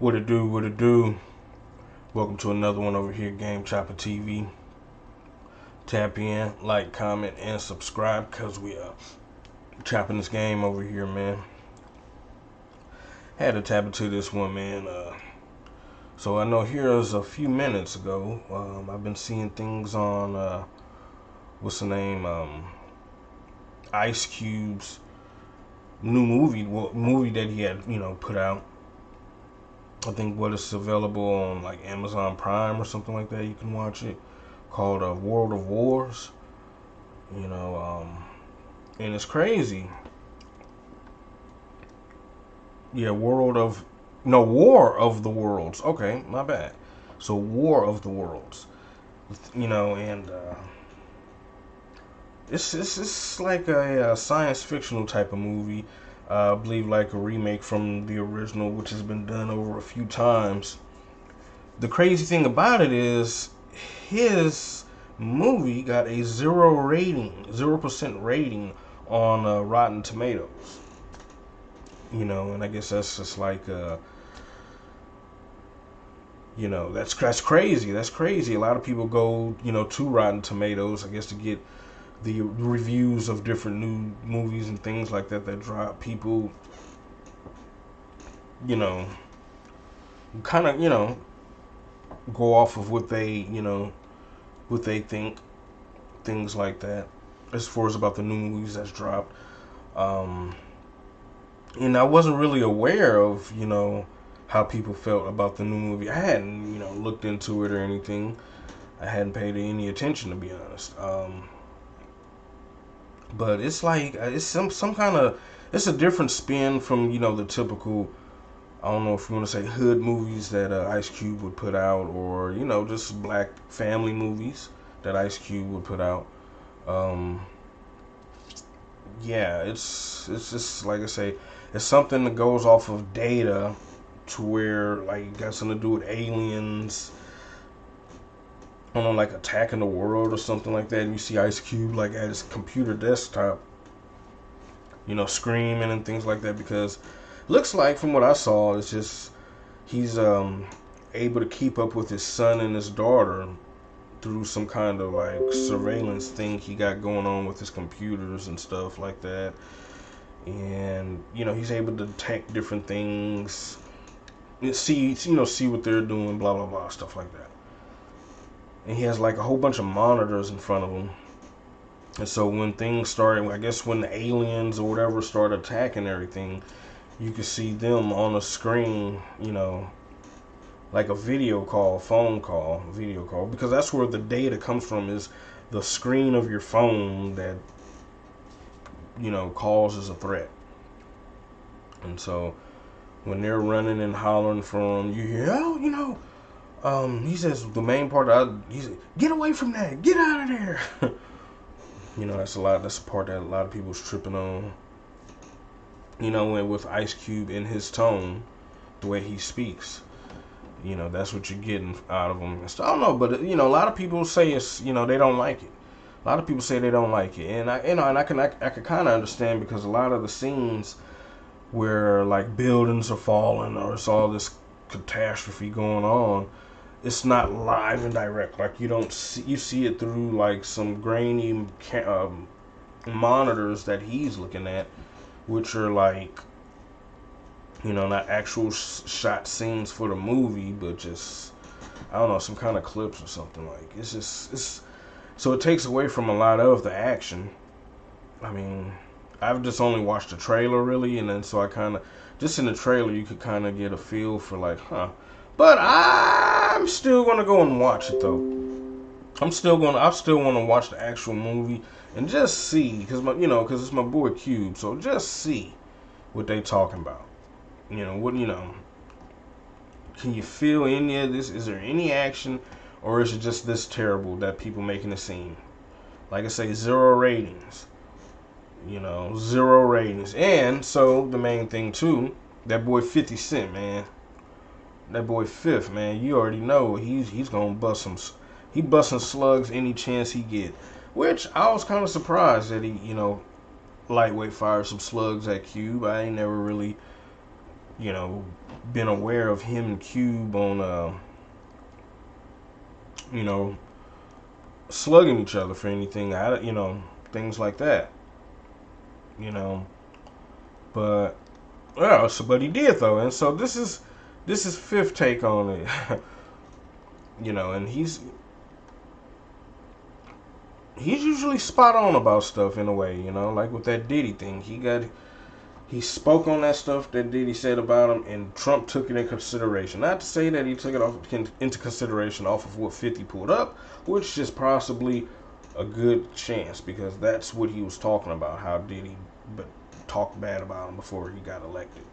What it do, what it do. Welcome to another one over here, Game Chopper TV. Tap in, like, comment, and subscribe because we are chopping this game over here, man. Had to tap into this one, man. So I know here's a few minutes ago. I've been seeing things on what's the name? Ice Cube's new movie that he had, put out. I think what is available on like Amazon Prime or something like that. You can watch it, called World of Wars. And it's crazy. Yeah, War of the Worlds. Okay, my bad. So War of the Worlds. And it's like a science fictional type of movie. I believe like a remake from the original, which has been done over a few times. The crazy thing about it is his movie got a 0% rating on Rotten Tomatoes. And I guess that's just like that's crazy. That's crazy. A lot of people go to Rotten Tomatoes, I guess, to get the reviews of different new movies and things like that drop. People kind of go off of what they think, things like that, as far as about the new movies that's dropped. And I wasn't really aware of how people felt about the new movie. I hadn't looked into it or anything. I hadn't paid any attention, to be honest. But it's like it's some kind of, it's a different spin from the typical, I don't know if you want to say hood movies that Ice Cube would put out, or just black family movies that Ice Cube would put out. Yeah, it's just like I say, it's something that goes off of data, to where like it got something to do with aliens. I don't know, like attacking the world or something like that. And you see Ice Cube like at his computer desktop, screaming and things like that, because it looks like, from what I saw, it's just he's able to keep up with his son and his daughter through some kind of like surveillance thing he got going on with his computers and stuff like that. And he's able to detect different things and see what they're doing, blah blah blah, stuff like that. And he has like a whole bunch of monitors in front of him. And so when things started, I guess when the aliens or whatever started attacking everything, you could see them on the screen, like a video call, video call, because that's where the data comes from, is the screen of your phone that causes a threat. And so when they're running and hollering for him, you hear, he says the main part, he said, "Get away from that, get out of there." That's the part that a lot of people's tripping on. And with Ice Cube in his tone, the way he speaks, that's what you're getting out of him. So, I don't know, but a lot of people say it's, they don't like it. A lot of people say they don't like it, and I can kind of understand, because a lot of the scenes where like buildings are falling or it's all this catastrophe going on, it's not live and direct. Like you see it through like some grainy monitors that he's looking at, which are like not actual shot scenes for the movie, but just, I don't know, some kind of clips or something. Like it's so it takes away from a lot of the action. I mean, I've just only watched the trailer really, and then so I kind of, just in the trailer you could kind of get a feel for like, But I'm still gonna go and watch it though. I still want to watch the actual movie and just see, because it's my boy Cube. So just see what they talking about. Can you feel any of this? Is there any action, or is it just this terrible that people making a scene? Like I say, 0 ratings. 0 ratings. And so the main thing too, that boy 50 Cent, man. That boy Fifth, man, you already know he's gonna bust some. He busting slugs any chance he get. Which I was kind of surprised that he, lightweight fired some slugs at Cube. I ain't never really, been aware of him and Cube on, you know, slugging each other for anything, you know, things like that, you know. But yeah, so but he did though, and so this is fifth take on it, you know, and he's usually spot on about stuff in a way, you know, like with that Diddy thing. He spoke on that stuff that Diddy said about him, and Trump took it in consideration. Not to say that he took it into consideration off of what 50 pulled up, which is possibly a good chance because that's what he was talking about. How Diddy talked bad about him before he got elected,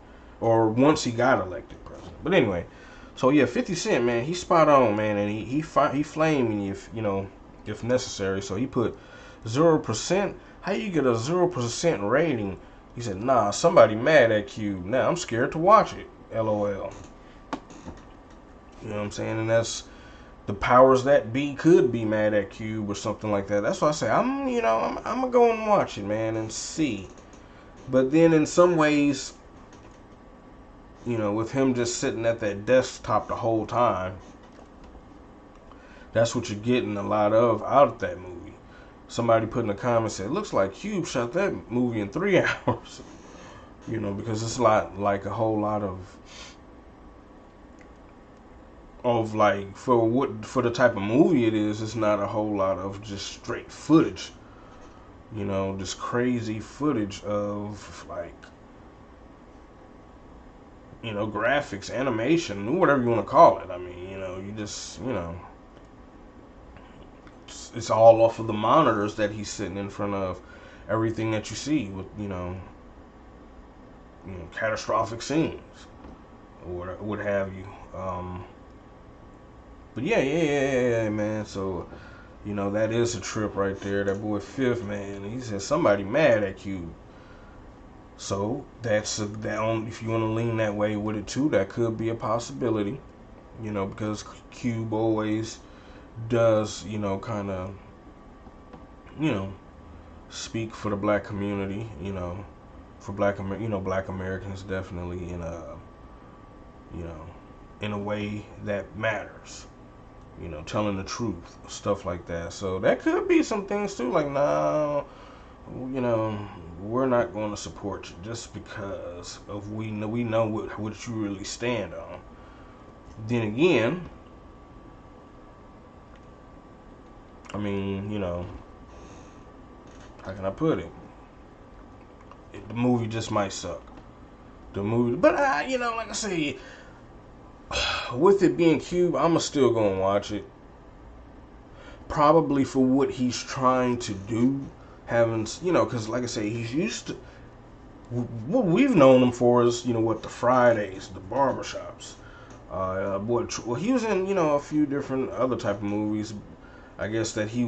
or once he got elected president. But anyway, so yeah, 50 Cent, man, he's spot on, man, and he flamed me if you know if necessary. So he put 0%. How you get a 0% rating? He said, nah, somebody mad at Cube. Now I'm scared to watch it. LOL. You know what I'm saying? And that's the powers that be could be mad at Cube or something like that. That's why I say I'm gonna go and watch it, man, and see. But then in some ways, you know, with him just sitting at that desktop the whole time, that's what you're getting a lot of out of that movie. Somebody put in the comments said, looks like Cube shot that movie in 3 hours. You know, because it's like a whole lot of like for the type of movie it is, it's not a whole lot of just straight footage. You know, this crazy footage of like, you know, graphics, animation, whatever you want to call it. I mean, you know, you just, you know, it's all off of the monitors that he's sitting in front of. Everything that you see with, you know, catastrophic scenes or what have you. But yeah, man. So, you know, that is a trip right there. That boy Fifth, man, he said somebody mad at Cube. So that's if you want to lean that way with it too, that could be a possibility. You know, because Cube always does, you know, kind of, you know, speak for the black community. You know, for black Americans definitely in a, you know, in a way that matters. You know, telling the truth, stuff like that. So that could be some things too. Like, nah, you know, we're not going to support you just because of we know what you really stand on. Then again, I mean, you know, how can I put it? The movie just might suck. The movie, but you know, like I say, with it being Cube, I'ma still go and watch it. Probably for what he's trying to do, having, you know, because like I say, he's used to what we've known him for is, you know, what, the Fridays, the barbershops. Well, he was in, you know, a few different other type of movies. I guess that he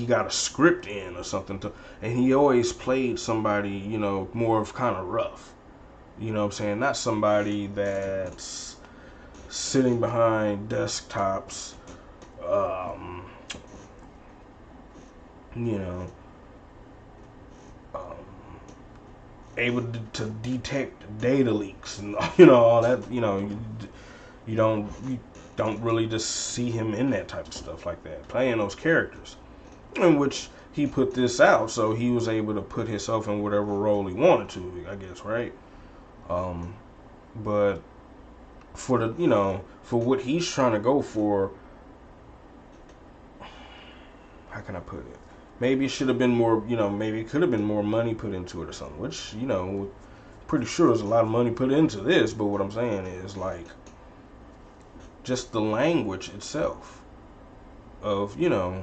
got a script in or something and he always played somebody, you know, more of kind of rough. You know what I'm saying? Not somebody that's sitting behind desktops, you know, able to detect data leaks and, you know, all that. You know, you don't really just see him in that type of stuff like that, playing those characters. In which he put this out, so he was able to put himself in whatever role he wanted to, I guess, right? But for the, you know, for what he's trying to go for, how can I put it? Maybe it should have been more, you know, maybe it could have been more money put into it or something, which, you know, pretty sure there's a lot of money put into this, but what I'm saying is, like, just the language itself of, you know,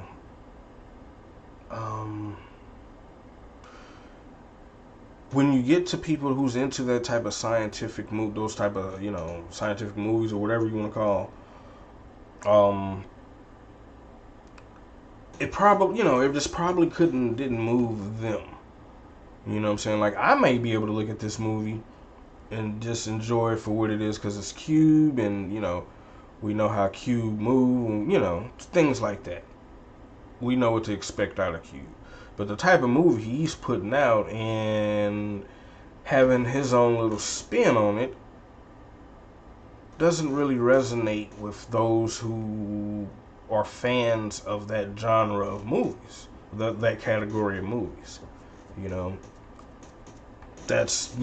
when you get to people who's into that type of scientific those type of, you know, scientific movies or whatever you want to call, it probably, you know, it just probably didn't move them. You know what I'm saying? Like, I may be able to look at this movie and just enjoy it for what it is because it's Cube and, you know, we know how Cube move, you know, things like that. We know what to expect out of Cube. But the type of movie he's putting out and having his own little spin on it, doesn't really resonate with those who are fans of that genre of movies, that category of movies. You know, that's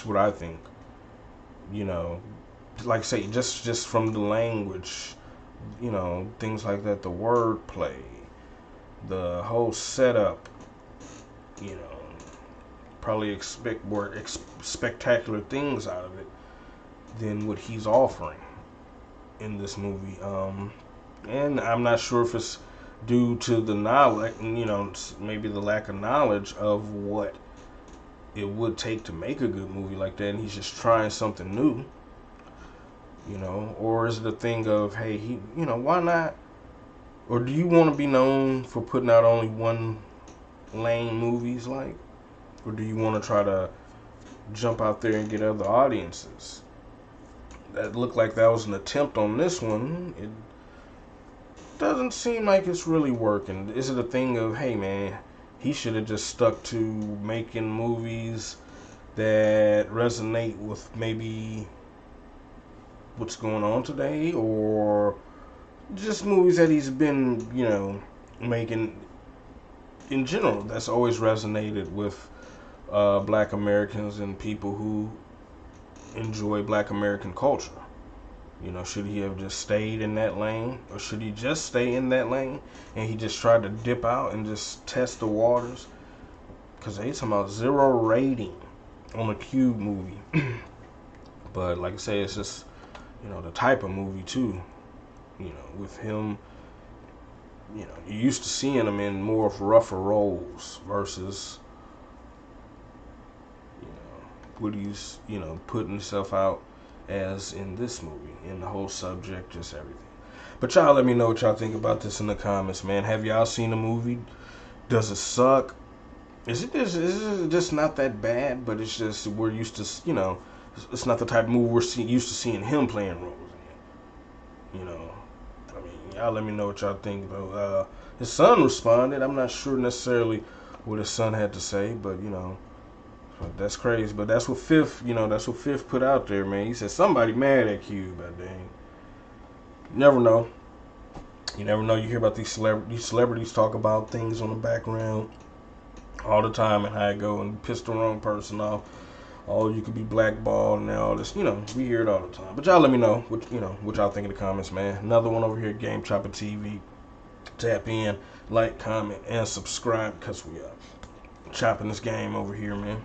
what I think. You know, like I say, just from the language, things like that, the wordplay, the whole setup, you know, probably expect more spectacular things out of it than what he's offering in this movie. And I'm not sure if it's due to the knowledge, maybe the lack of knowledge of what it would take to make a good movie like that, and he's just trying something new, or is it a thing of, hey, why not? Or do you want to be known for putting out only one lane movies, like, or do you want to try to jump out there and get other audiences? That looked like that was an attempt on this one. It doesn't seem like it's really working. Is it a thing of, hey man, he should have just stuck to making movies that resonate with maybe what's going on today, or just movies that he's been, making in general that's always resonated with Black Americans and people who enjoy Black American culture. Should he have just stayed in that lane, or should he just stay in that lane and he just tried to dip out and just test the waters? Because they talking about 0 rating on a Cube movie. But like I say, it's just, the type of movie too. With him, you're used to seeing him in more of rougher roles versus, what he's, putting himself out as in this movie, in the whole subject, just everything. But y'all let me know what y'all think about this in the comments, man. Have y'all seen the movie? Does it suck? Is it just not that bad? But it's just, we're used to, it's not the type of movie we're used to seeing him playing roles in. I mean, y'all let me know what y'all think about. His son responded. I'm not sure necessarily what his son had to say, but that's crazy. But that's what Fifth put out there, man. He said somebody mad at Cube. Dang. You never know. You never know. You hear about these celebrities talk about things on the background all the time and how it go and piss the wrong person off. Oh, you could be blackballed and all this. We hear it all the time. But y'all let me know what y'all think in the comments, man. Another one over here at Game Chopper TV. Tap in, like, comment, and subscribe, because we are chopping this game over here, man.